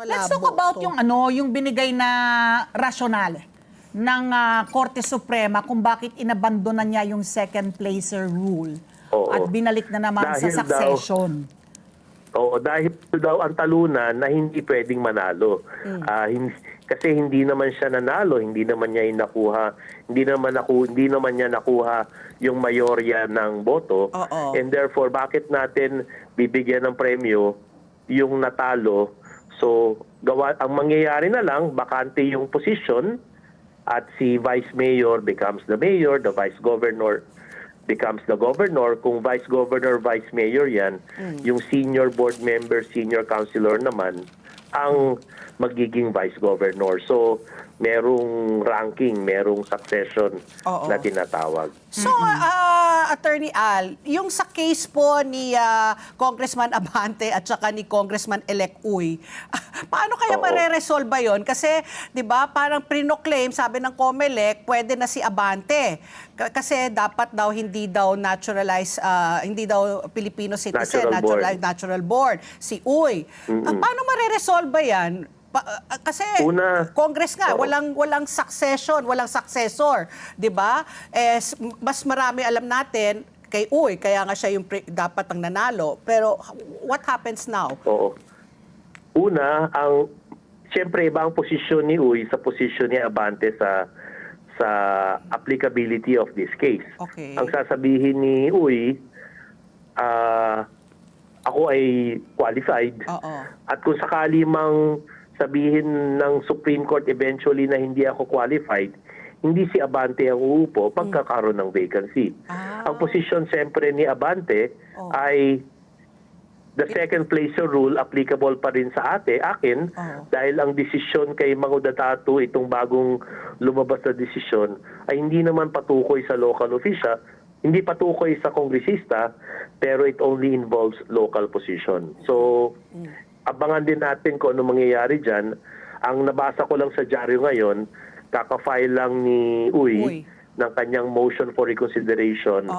Let's talk about yung binigay na rasyonal ng Korte Suprema kung bakit inabandonan niya yung second placer rule. Oo. At binalik na naman sa Dahil succession. Dahil daw ang talunan na hindi pwedeng manalo. Kasi hindi naman siya nanalo, hindi naman niya nakuha, hindi naman niya nakuha yung mayorya ng boto. Oo. And therefore, bakit natin bibigyan ng premyo yung natalo? So, ang mangyayari na lang, bakante yung position at si vice mayor becomes the mayor, the vice governor becomes the governor. Kung vice governor, vice mayor yan, yung senior board member, senior councilor naman, ang magiging vice governor. So, merong ranking, merong succession na tinatawag. So, Attorney Al, yung sa case po ni Congressman Abante at saka ni Congressman-elect Uy, paano kaya mare-resolve ba yun? Kasi, di ba, parang pre-claim, sabi ng COMELEC, pwede na si Abante. Kasi dapat daw hindi daw naturalized, hindi daw Filipino citizen, natural born. Si Uy. Paano mare-resolve ba yan? Kasi Congress nga, walang succession, walang successor, 'di ba? Mas marami alam natin kay Uy, kaya nga siya yung dapat ang nanalo. Pero what happens now? Oo. Siyempre iba ang posisyon ni Uy sa posisyon ni Abante sa applicability of this case. Okay. Ang sasabihin ni Uy, ako ay qualified. At kung sakali mang sabihin ng Supreme Court eventually na hindi ako qualified, hindi si Abante ang uupo pagkakaroon ng vacancy. Ang posisyon siyempre ni Abante ay the second placer rule applicable pa rin sa akin dahil ang desisyon kay Mangudadatu, itong bagong lumabas na desisyon, ay hindi naman patukoy sa local official, hindi patukoy sa kongresista, pero it only involves local position. So, abangan din natin kung ano mangyayari dyan. Ang nabasa ko lang sa dyaryo ngayon, kaka-file lang ni Uy ng kanyang motion for reconsideration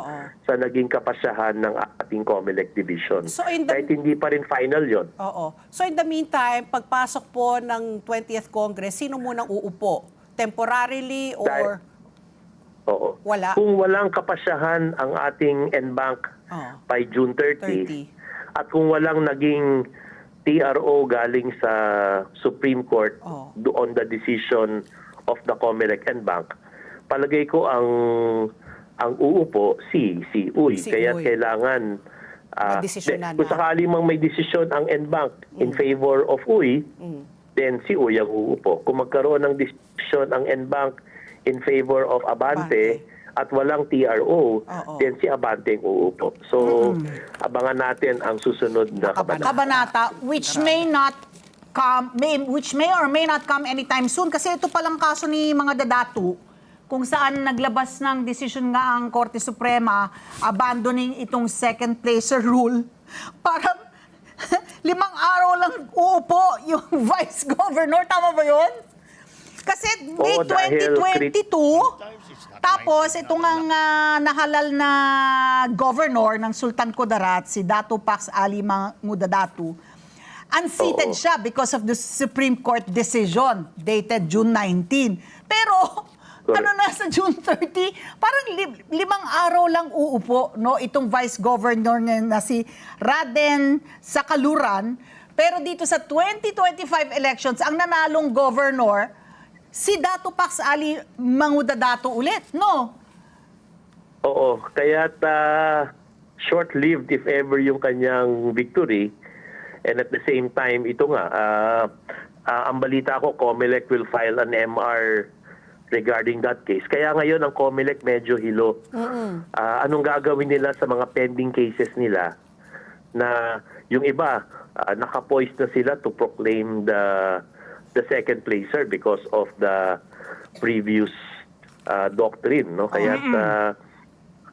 sa naging kapasyahan ng ating COMELEC division. So kahit hindi pa rin final yon. So in the meantime, pagpasok po ng 20th Congress, sino munang uupo? Temporarily or wala? Kung walang kapasyahan ang ating NBank by June 30, at kung walang naging TRO galing sa Supreme Court on the decision of the COMELEC and Bank, palagay ko ang uupo si Uy. Kaya kailangan kung sakali mang may desisyon ang NBank in favor of Uy, then si Uy ang uupo. Kung magkaroon ng desisyon ang NBank in favor of Abante at walang TRO, then si Abante ang uupo. So, abangan natin ang susunod na kabanata, which may or may not come anytime soon. Kasi ito palang kaso ni mga Dadatu, kung saan naglabas ng desisyon nga ang Korte Suprema, abandoning itong second placer rule. Parang 5 araw lang uupo yung vice governor. Tama ba yun? Kasi May 2022, tapos itong ang nahalal na governor ng Sultan Kudarat, si Dato Pax Ali Mangudadatu, unseated siya because of the Supreme Court decision dated June 19. Pero sa June 30, parang 5 araw lang uupo itong vice governor na si Raden Sakaluran. Pero dito sa 2025 elections, ang nanalong governor, si Dato Pax Ali Mangudadatu ulit, no? Oo, kaya't short-lived if ever yung kanyang victory. And at the same time, ito nga, ang balita ko, COMELEC will file an MR regarding that case. Kaya ngayon, ang COMELEC medyo hilo. Anong gagawin nila sa mga pending cases nila na yung iba, nakapoised na sila to proclaim the second placer because of the previous doctrine, no? Kaya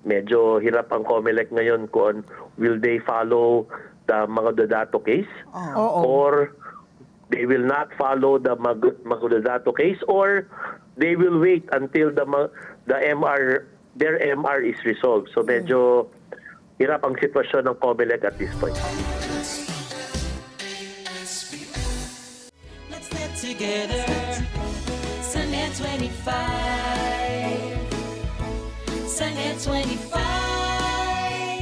medyo hirap ang COMELEC ngayon kung will they follow the Mangudadatu case or they will not follow the Mangudadatu case, or they will wait until their MR is resolved. So medyo hirap ang sitwasyon ng COMELEC at this point. together. Sunnet 25. Sunnet 25.